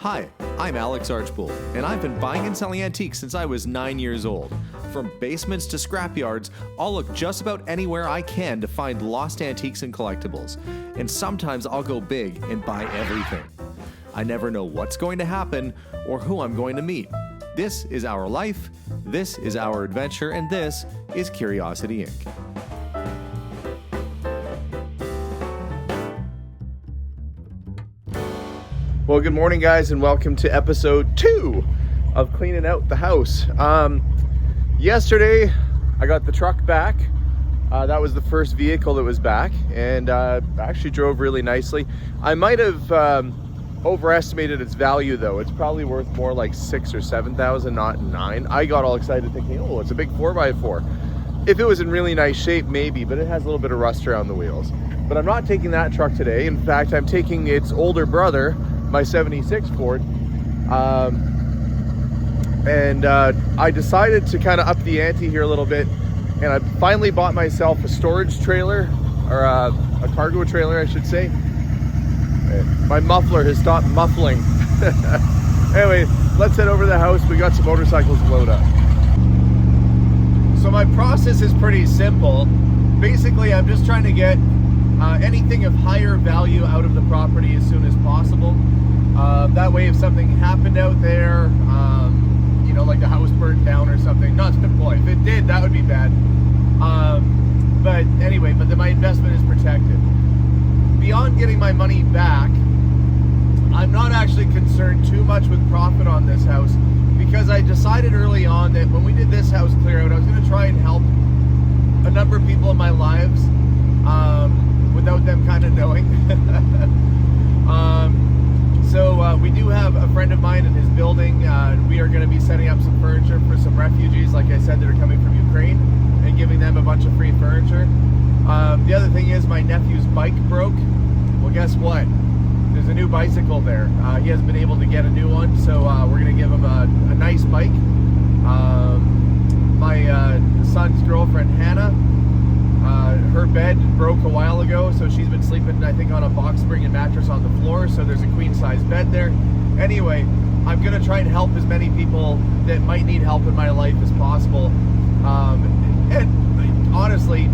Hi, I'm Alex Archbold, and I've been buying and selling antiques since I was 9 years old. From basements to scrapyards, I'll look just about anywhere I can to find lost antiques and collectibles. And sometimes I'll go big and buy everything. I never know what's going to happen or who I'm going to meet. This is our life, this is our adventure, and this is Curiosity Inc. Well, good morning, guys, and welcome to episode 2 of cleaning out the house. Yesterday, I got the truck back. That was the first vehicle that was back, and actually drove really nicely. I might have overestimated its value, though. It's probably worth more like 6,000 or 7,000, not 9. I got all excited thinking, oh, it's a big 4x4. If it was in really nice shape, maybe, but it has a little bit of rust around the wheels. But I'm not taking that truck today. In fact, I'm taking its older brother, my 76 Ford, and I decided to kind of up the ante here a little bit, and I finally bought myself a storage trailer, or a cargo trailer, I should say. My muffler has stopped muffling. Anyway, let's head over to the house. We got some motorcycles to load up. So my process is pretty simple. Basically, I'm just trying to get anything of higher value out of the property as soon as possible. That way, if something happened out there, you know, like the house burnt down or something, not to boy, if it did, that would be bad. But anyway, my investment is protected. Beyond getting my money back, I'm not actually concerned too much with profit on this house, because I decided early on that when we did this house clear out, I was going to try and help a number of people in my lives without them kind of knowing. So we do have a friend of mine in his building. We are going to be setting up some furniture for some refugees, like I said, that are coming from Ukraine, and giving them a bunch of free furniture. The other thing is my nephew's bike broke. Well, guess what? There's a new bicycle there. He hasn't been able to get a new one, so we're going to give him a nice bike. My son's girlfriend, Hannah, her bed broke a while ago, so she's been sleeping, I think, on a box spring and mattress on the floor, so there's a queen-size bed there. Anyway, I'm going to try and help as many people that might need help in my life as possible. And honestly,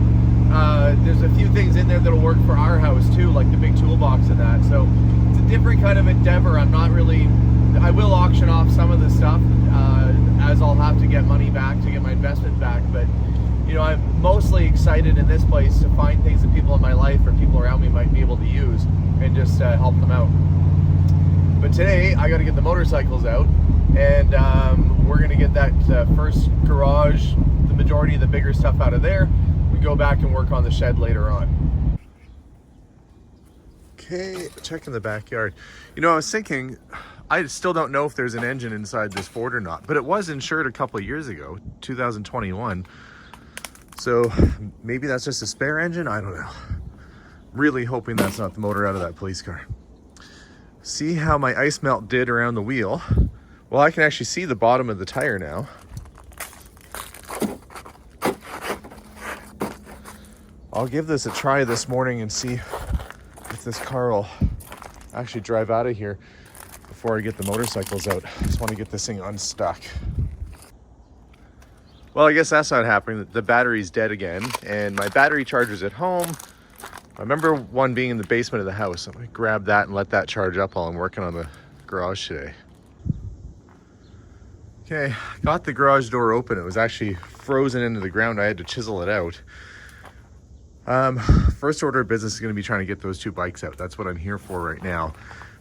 there's a few things in there that'll work for our house too, like the big toolbox and that. So it's a different kind of endeavor. I will auction off some of the stuff, as I'll have to get money back to get my investment back. But you know, I'm mostly excited in this place to find things that people in my life or people around me might be able to use and just help them out. But today I got to get the motorcycles out, and we're going to get that first garage, the majority of the bigger stuff out of there. We go back and work on the shed later on. Okay, checking the backyard. You know, I was thinking, I still don't know if there's an engine inside this Ford or not, but it was insured a couple of years ago, 2021. So maybe that's just a spare engine, I don't know. Really hoping that's not the motor out of that police car. See how my ice melt did around the wheel? Well, I can actually see the bottom of the tire now. I'll give this a try this morning and see if this car will actually drive out of here before I get the motorcycles out. I just want to get this thing unstuck. Well, I guess that's not happening. The battery's dead again, and my battery charger's at home. I remember one being in the basement of the house. I'm gonna grab that and let that charge up while I'm working on the garage today. Okay, got the garage door open. It was actually frozen into the ground. I had to chisel it out. First order of business is going to be trying to get those two bikes out. That's what I'm here for right now.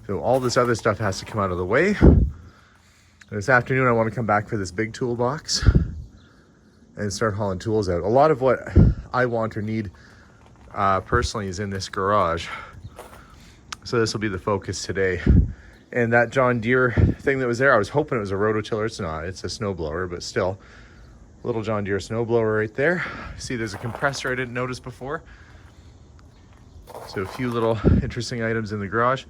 So all this other stuff has to come out of the way. This afternoon I want to come back for this big toolbox and start hauling tools out. A lot of what I want or need personally is in this garage. So this will be the focus today. And that John Deere thing that was there, I was hoping it was a rototiller. It's not, it's a snowblower, but still. Little John Deere snowblower right there. See, there's a compressor I didn't notice before. So a few little interesting items in the garage.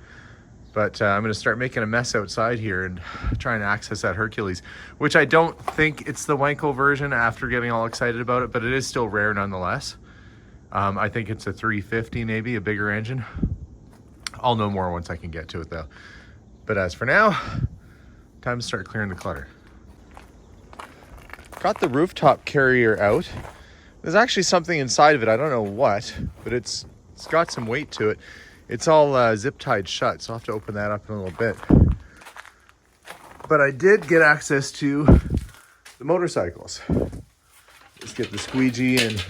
But I'm going to start making a mess outside here and trying to access that Hercules, which I don't think it's the Wankel version after getting all excited about it, but it is still rare nonetheless. I think it's a 350, maybe a bigger engine. I'll know more once I can get to it though. But as for now, time to start clearing the clutter. Got the rooftop carrier out. There's actually something inside of it. I don't know what, but it's got some weight to it. It's all zip tied shut, so I'll have to open that up in a little bit. But I did get access to the motorcycles. Let's get the squeegee and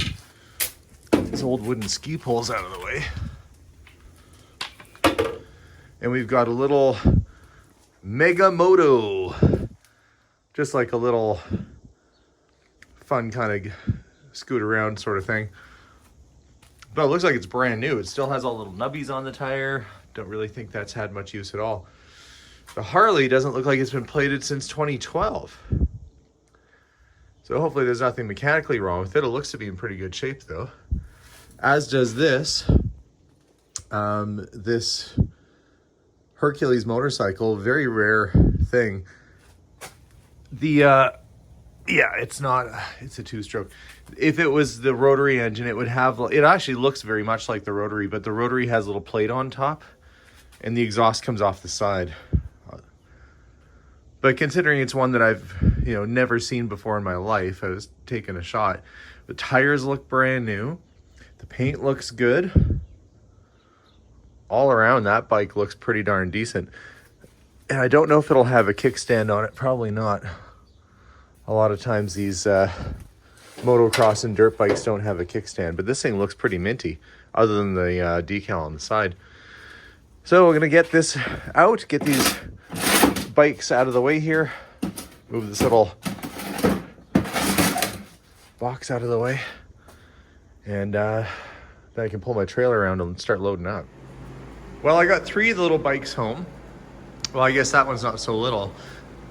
these old wooden ski poles out of the way. And we've got a little Mega Moto, just like a little fun kind of scoot around sort of thing. But it looks like it's brand new. It still has all little nubbies on the tire. Don't really think that's had much use at all. The Harley doesn't look like it's been plated since 2012. So hopefully there's nothing mechanically wrong with it. It looks to be in pretty good shape though. As does this. This Hercules motorcycle, very rare thing. The yeah, it's a two-stroke. If it was the rotary engine, it would have, it actually looks very much like the rotary, but the rotary has a little plate on top and the exhaust comes off the side. But considering it's one that I've, never seen before in my life, I was taking a shot. The tires look brand new. The paint looks good. All around, that bike looks pretty darn decent. And I don't know if it'll have a kickstand on it. Probably not. A lot of times these motocross and dirt bikes don't have a kickstand, but this thing looks pretty minty, other than the decal on the side. So we're gonna get this out, get these bikes out of the way here, move this little box out of the way, and then I can pull my trailer around and start loading up. Well, I got 3 of the little bikes home. Well, I guess that one's not so little.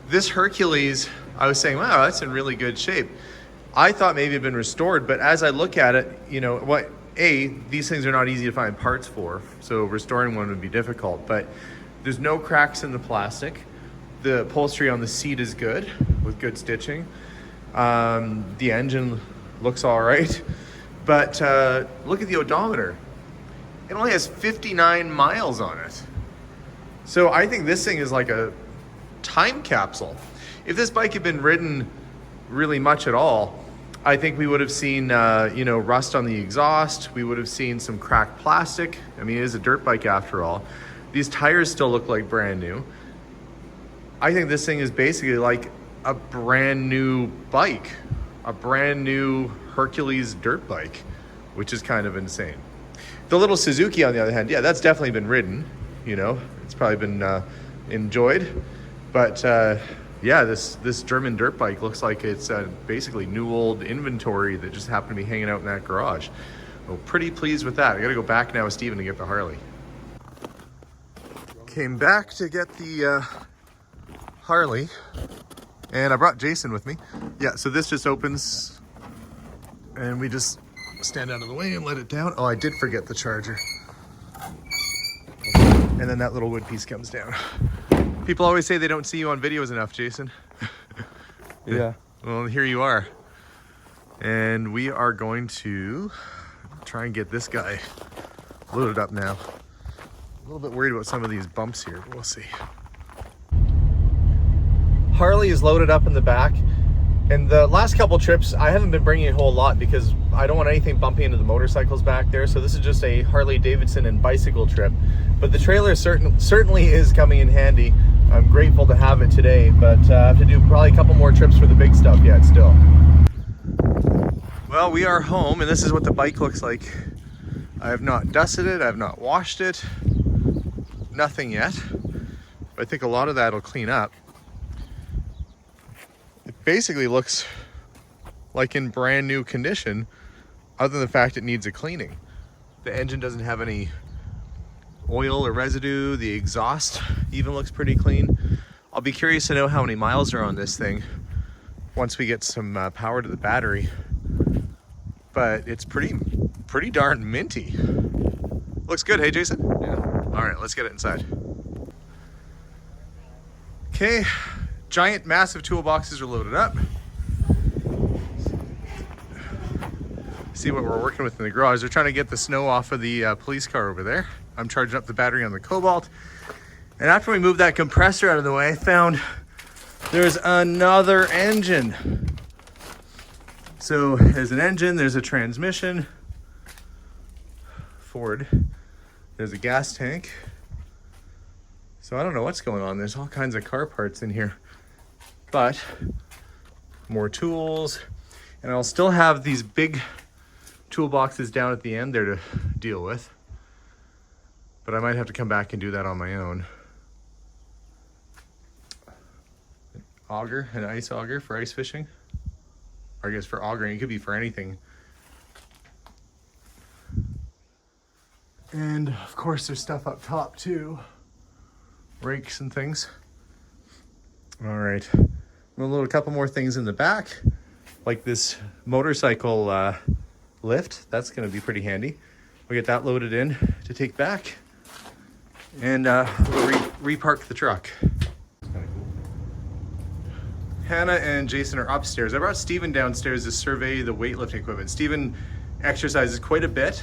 This Hercules, I was saying, wow, that's in really good shape. I thought maybe it had been restored, but as I look at it, these things are not easy to find parts for, so restoring one would be difficult, but there's no cracks in the plastic. The upholstery on the seat is good, with good stitching. The engine looks all right, but look at the odometer. It only has 59 miles on it. So I think this thing is like a time capsule. If this bike had been ridden really much at all, I think we would have seen, rust on the exhaust. We would have seen some cracked plastic. I mean, it is a dirt bike after all. These tires still look like brand new. I think this thing is basically like a brand new bike, a brand new Hercules dirt bike, which is kind of insane. The little Suzuki, on the other hand, yeah, that's definitely been ridden. It's probably been enjoyed. But yeah, this German dirt bike looks like it's basically new old inventory that just happened to be hanging out in that garage. Well, pretty pleased with that. I gotta go back now with Steven to get the Harley. Came back to get the Harley, and I brought Jason with me. Yeah, so this just opens and we just stand out of the way and let it down. Oh, I did forget the charger. And then that little wood piece comes down. People always say they don't see you on videos enough, Jason. Yeah. Well, here you are. And we are going to try and get this guy loaded up now. A little bit worried about some of these bumps here, but we'll see. Harley is loaded up in the back. And the last couple trips, I haven't been bringing a whole lot because I don't want anything bumping into the motorcycles back there. So this is just a Harley Davidson and bicycle trip. But the trailer certainly is coming in handy. I'm grateful to have it today, but I have to do probably a couple more trips for the big stuff yet still. Well, we are home, and this is what the bike looks like. I have not dusted it, I have not washed it, nothing yet. But I think a lot of that will clean up. It basically looks like in brand new condition, other than the fact it needs a cleaning. The engine doesn't have any oil or residue. The exhaust even looks pretty clean. I'll be curious to know how many miles are on this thing once we get some power to the battery. But it's pretty darn minty. Looks good, hey Jason? Yeah. All right, let's get it inside. Okay, giant massive toolboxes are loaded up. See what we're working with in the garage. They're trying to get the snow off of the police car over there. I'm charging up the battery on the Cobalt. And after we moved that compressor out of the way, I found there's another engine. So there's an engine, there's a transmission, Ford. There's a gas tank. So I don't know what's going on. There's all kinds of car parts in here. But more tools. And I'll still have these big toolboxes down at the end there to deal with. But I might have to come back and do that on my own. Auger, an ice auger for ice fishing. Or I guess for augering, it could be for anything. And of course there's stuff up top too. Rakes and things. All right, we'll load a couple more things in the back, like this motorcycle lift. That's gonna be pretty handy. We'll get that loaded in to take back, and we'll repark the truck. Hannah and Jason are upstairs. I brought Steven downstairs to survey the weightlifting equipment. Steven exercises quite a bit,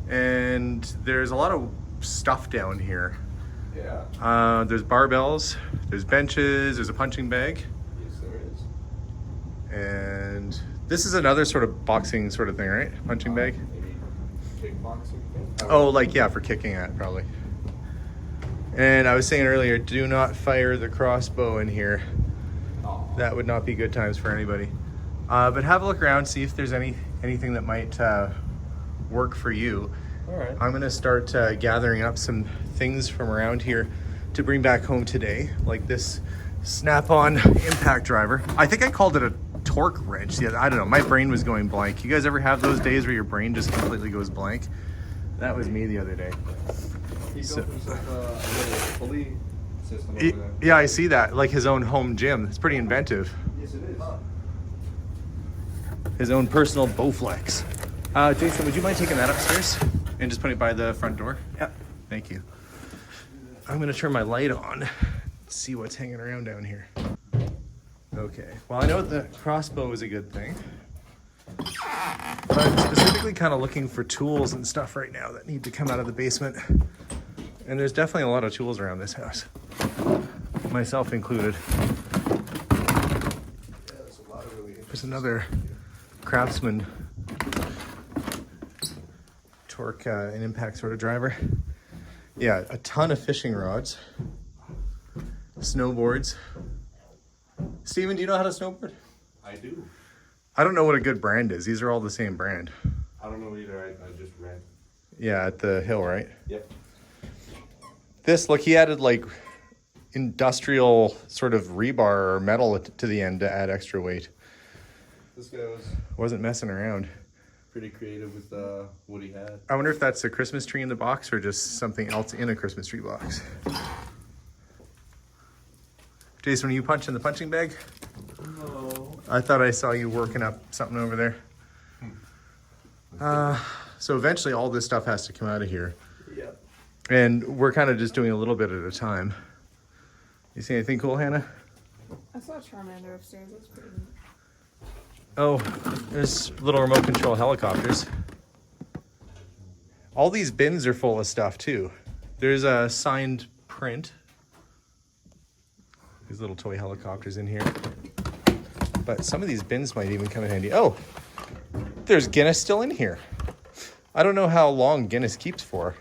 and there's a lot of stuff down here. Yeah. There's barbells, there's benches, there's a punching bag. Yes, there is. And this is another sort of boxing sort of thing, right? Punching bag? Maybe kickboxing thing? Oh, like, yeah, for kicking at, probably. And I was saying earlier, do not fire the crossbow in here. That would not be good times for anybody. But have a look around, see if there's anything that might work for you. All right. I'm gonna start gathering up some things from around here to bring back home today, like this snap-on impact driver. I think I called it a torque wrench. Yeah, I don't know, my brain was going blank. You guys ever have those days where your brain just completely goes blank? That was me the other day. He's opened up a little pulley system over there. Yeah, I see that, like his own home gym. It's pretty inventive. Yes, it is. His own personal Bowflex. Jason, would you mind taking that upstairs and just putting it by the front door? Yeah. Thank you. I'm gonna turn my light on, see what's hanging around down here. Okay, well, I know the crossbow is a good thing, but I'm specifically kind of looking for tools and stuff right now that need to come out of the basement. And there's definitely a lot of tools around this house, myself included. There's another Craftsman torque and impact sort of driver. Yeah, a ton of fishing rods, snowboards. Steven, do you know how to snowboard? I do. I don't know what a good brand is. These are all the same brand. I don't know either. I just rent. Yeah, at the hill, right? Yep. This, look, he added like industrial sort of rebar or metal to the end to add extra weight. This guy was Wasn't messing around. pretty creative with what he had. I wonder if that's a Christmas tree in the box or just something else in a Christmas tree box. Jason, are you punching the punching bag? No. I thought I saw you working up something over there. So eventually all this stuff has to come out of here. Yep. And we're kind of just doing a little bit at a time. You see anything cool, Hannah? I saw Charmander upstairs. That's pretty neat. Oh, there's little remote control helicopters. All these bins are full of stuff too. There's a signed print. These little toy helicopters in here. But some of these bins might even come in handy. Oh, there's Guinness still in here. I don't know how long Guinness keeps for,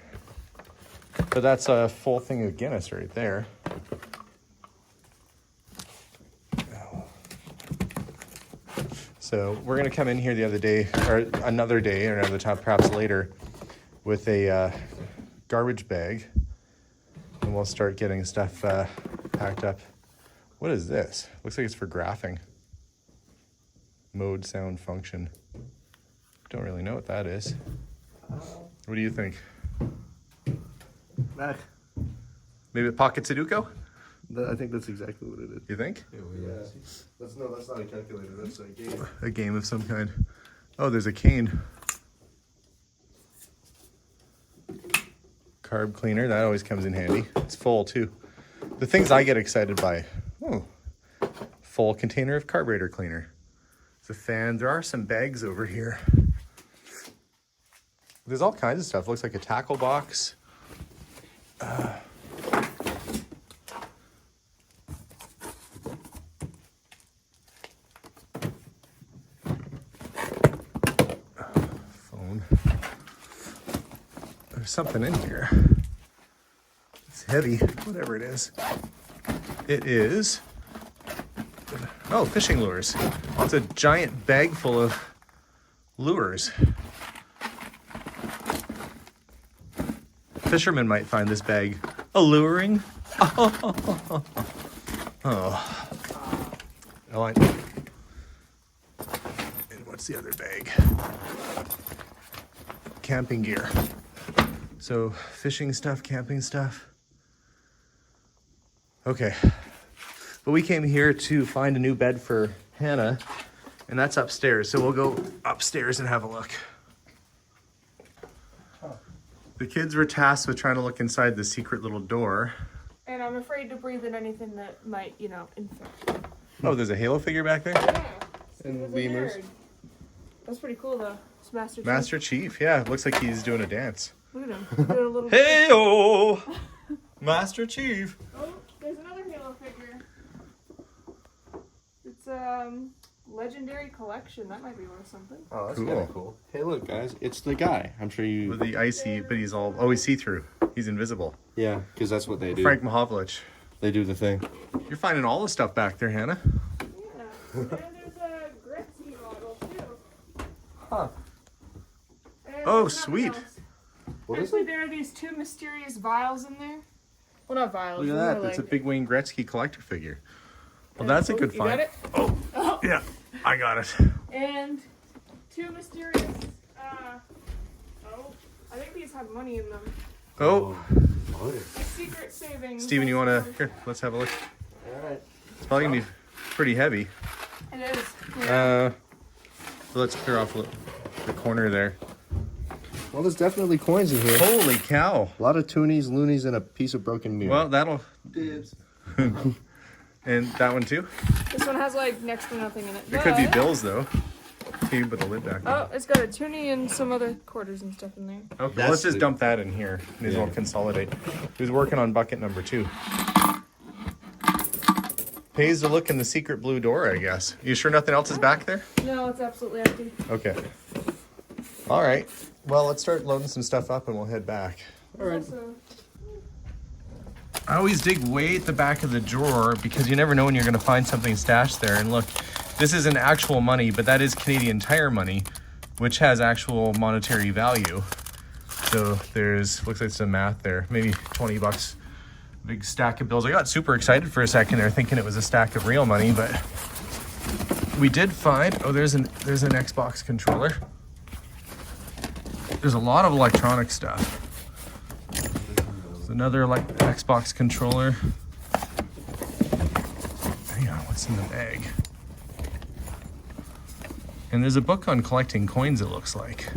but that's a full thing of Guinness right there. So we're gonna come in here the other day, or another day, or another time, perhaps later, with a garbage bag, and we'll start getting stuff packed up. What is this? Looks like it's for graphing. Mode, sound, function. Don't really know what that is. What do you think? Mac, Maybe a pocket Sudoku? I think that's exactly what it is. You think? Yeah. That's not a calculator. That's a game. A game of some kind. Oh, there's a cane. Carb cleaner, that always comes in handy. It's full too. The things I get excited by. Oh, full container of carburetor cleaner. There's a fan. There are some bags over here. There's all kinds of stuff. Looks like a tackle box. There's something in here. It's heavy, whatever it is. It is, oh, fishing lures. It's a giant bag full of lures. Fishermen might find this bag alluring. Oh. Oh, I know. And what's the other bag? Camping gear. So fishing stuff, camping stuff. Okay. But we came here to find a new bed for Hannah, and that's upstairs. So we'll go upstairs and have a look. The kids were tasked with trying to look inside the secret little door. And I'm afraid to breathe in anything that might, you know, infect. Oh, there's a Halo figure back there? Yeah. And He was a lemurs. nerd. That's pretty cool though. It's Master Chief. Master Chief, yeah. Looks like he's doing a dance. Look at him. Doing a little Hey-o! Master Chief. Oh, there's another Halo figure. It's legendary collection. That might be worth something. Oh, that's Cool. kind of cool. Hey, look, guys, it's the guy. I'm sure you. With the icy, but he's all, oh, he's see-through. He's invisible. Yeah, because that's what they do. Frank Mahovlich. They do the thing. You're finding all the stuff back there, Hannah. Yeah. And there's a Gretzky model too. Huh. And Oh, there's nothing sweet. else. What is Actually, it? there are these two mysterious vials in there. Well, not vials. Look at they're that. That's a like- big Wayne Gretzky collector figure. Well, that's a Oh, good you got find. it? Oh, yeah. I got it. And two mysterious. I think these have money in them. Oh, Oh, A secret savings. Steven, you want to, here, let's have a look. all right. It's probably going to be pretty heavy. It is. Let's clear off the corner there. Well, there's definitely coins in here. Holy cow. A lot of toonies, loonies, and a piece of broken mirror. Well, that'll, dibs. and that one too. This one has like next to nothing in it. It could be but- bills though. You can put the lid back on. Oh, it's got a toonie and some other quarters and stuff in there. Okay, well, That's let's just the- dump that in here. May as well Yeah. consolidate. Who's working on bucket number 2? Pays to look in the secret blue door, I guess. You sure nothing else is back there? No, it's absolutely empty. Okay. All right. Well, let's start loading some stuff up and we'll head back. All right. Also, I always dig way at the back of the drawer because you never know when you're going to find something stashed there. And look, this isn't actual money, but that is Canadian Tire money, which has actual monetary value. So there's, looks like some math there, maybe 20 bucks, big stack of bills. I got super excited for a second there thinking it was a stack of real money, but we did find, oh, there's an Xbox controller. There's a lot of electronic stuff. There's another Xbox controller. Hang on, what's in the bag? And there's a book on collecting coins, it looks like.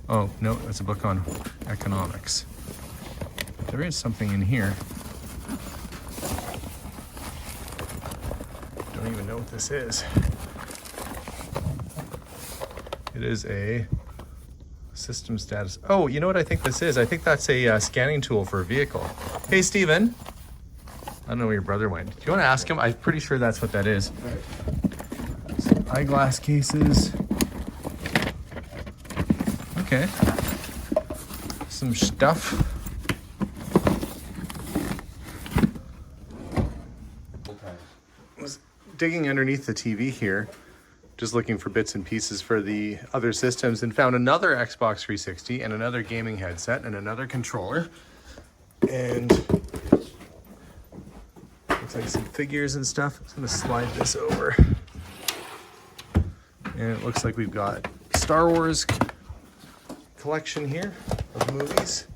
Oh, no, that's a book on economics. There is something in here. Don't even know what this is. It is a system status. Oh, you know what I think this is? I think that's a scanning tool for a vehicle. Hey, Steven. I don't know where your brother went. Do you want to ask him? I'm pretty sure that's what that is. Some eyeglass cases. Okay. Some stuff. Was digging underneath the TV here, just looking for bits and pieces for the other systems, and found another Xbox 360 and another gaming headset and another controller. And looks like some figures and stuff. I'm just gonna slide this over. And it looks like we've got Star Wars collection here of movies.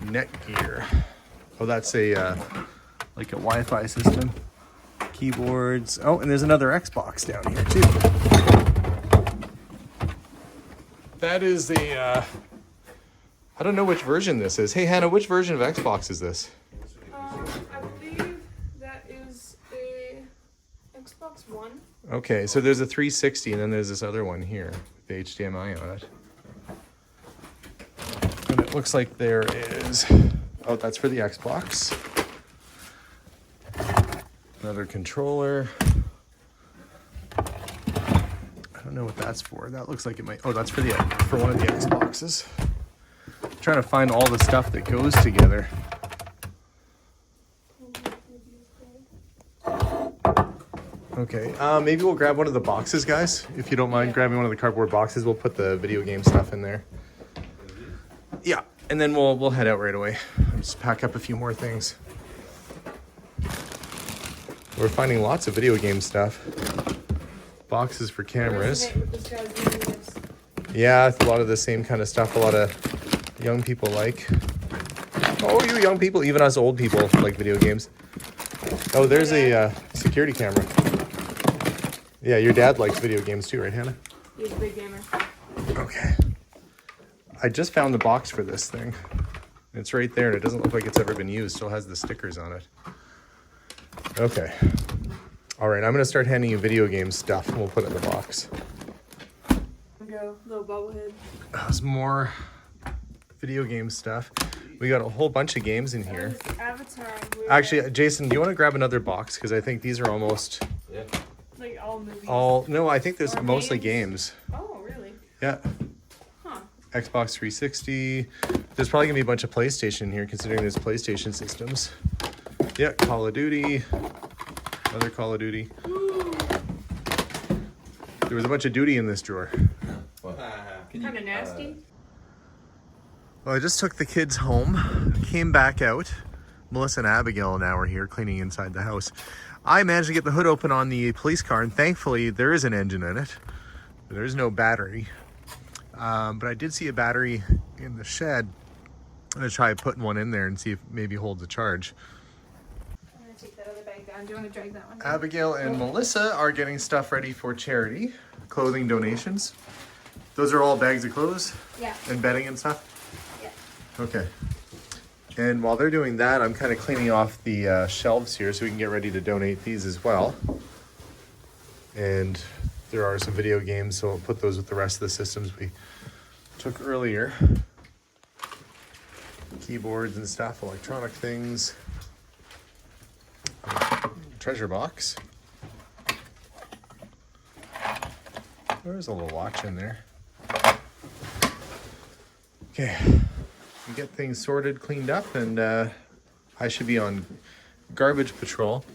Netgear. Oh, that's a like a Wi-Fi system. Keyboards. Oh, and there's another Xbox down here too. That is a I don't know which version this is. Hey Hannah, which version of Xbox is this? I believe that is a Xbox One. Okay, so there's a 360 and then there's this other one here with the HDMI on it. And it looks like there is, oh, that's for the Xbox. Another controller. I don't don't know what that's for. That looks like it might, oh, that's for one of the Xboxes. Trying to find all the stuff that goes together. Okay, maybe we'll grab one of the boxes, guys. If you don't mind grabbing one of the cardboard boxes, we'll put the video game stuff in there. Yeah, and then we'll head out right away. Just pack up a few more things. We're finding lots of video game stuff. Boxes for cameras. Yeah, a lot of the same kind of stuff a lot of young people like. Oh, you young people, even us old people like video games. Oh, there's a security camera. Yeah, your dad likes video games too, right, Hannah? He's a big gamer. Okay. I just found the box for this thing. It's right there, and it doesn't look like it's ever been used. Still has the stickers on it. Okay. All right, I'm going to start handing you video game stuff, and we'll put it in the box. Go, little bobblehead. There's more video game stuff. We got a whole bunch of games in here. Avatar. Actually, Jason, do you want to grab another box? Because I think these are almost Yeah. Like all movies. no, I think there's Or mostly games? games. Oh, really? Yeah. Huh. Xbox 360. There's probably going to be a bunch of PlayStation in here, considering there's PlayStation systems. Yeah, Call of Duty. Another Call of Duty. There was a bunch of duty in this drawer. Kind of nasty. Well, I just took the kids home, came back out. Melissa and Abigail now are here cleaning inside the house. I managed to get the hood open on the police car, and thankfully there is an engine in it. There is no battery. But I did see a battery in the shed. I'm gonna try putting one in there and see if maybe holds a charge. I'm gonna take that other bag down. Do you want to drag that one down? Abigail and Melissa are getting stuff ready for charity, clothing donations. Those are all bags of clothes Yeah. and bedding and stuff? Yeah. Okay. And while they're doing that, I'm kind of cleaning off the shelves here so we can get ready to donate these as well. And there are some video games, so I'll put those with the rest of the systems we took earlier. Keyboards and stuff, electronic things. Treasure box. There's a little watch in there. Okay. Get things sorted, cleaned up, and I should be on garbage patrol.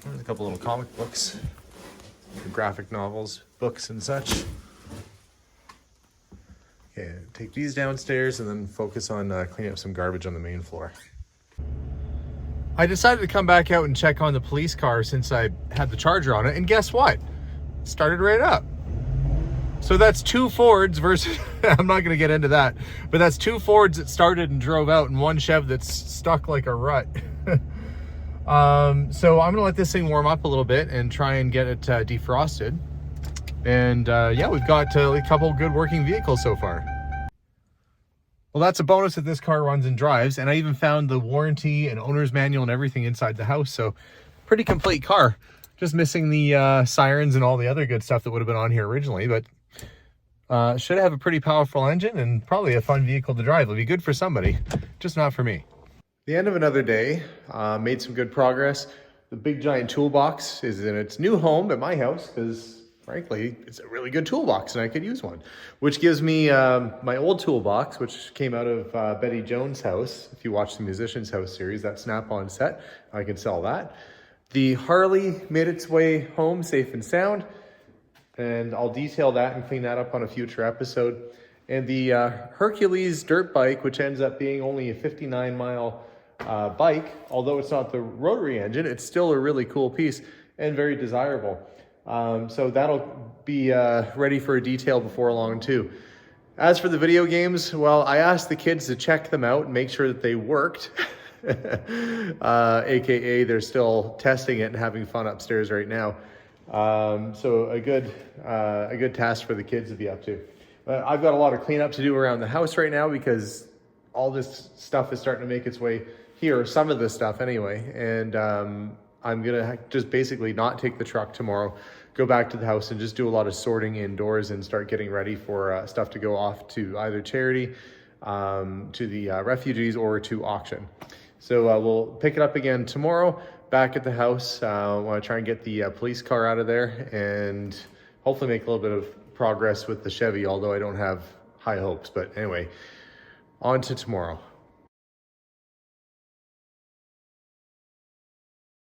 There's a couple little comic books, graphic novels, books and such. Okay, take these downstairs and then focus on cleaning up some garbage on the main floor. I decided to come back out and check on the police car since I had the charger on it, and guess what? It started right up. So that's two Fords versus, I'm not going to get into that, but that's two Fords that started and drove out and one Chev that's stuck like a rut. So I'm going to let this thing warm up a little bit and try and get it defrosted. And yeah, we've got a couple good working vehicles so far. Well, that's a bonus that this car runs and drives. And I even found the warranty and owner's manual and everything inside the house. So pretty complete car. Just missing the sirens and all the other good stuff that would have been on here originally, but should have a pretty powerful engine and probably a fun vehicle to drive. It'll be good for somebody, just not for me. The end of another day, made some good progress. The big giant toolbox is in its new home at my house because frankly, it's a really good toolbox and I could use one. Which gives me my old toolbox, which came out of Betty Jones' house. If you watch the Musician's House series, that snap-on set, I can sell that. The Harley made its way home safe and sound. And I'll detail that and clean that up on a future episode. And the Hercules dirt bike, which ends up being only a 59-mile bike, although it's not the rotary engine, it's still a really cool piece and very desirable. So that'll be ready for a detail before long too. As for the video games, well, I asked the kids to check them out and make sure that they worked. AKA they're still testing it and having fun upstairs right now. So a good task for the kids to be up to. I've got a lot of cleanup to do around the house right now because all this stuff is starting to make its way here, some of this stuff anyway. And I'm gonna just basically not take the truck tomorrow, go back to the house and just do a lot of sorting indoors and start getting ready for stuff to go off to either charity, to the refugees, or to auction. So we'll pick it up again tomorrow. Back at the house, I want to try and get the police car out of there and hopefully make a little bit of progress with the Chevy, although I don't have high hopes. But anyway, on to tomorrow.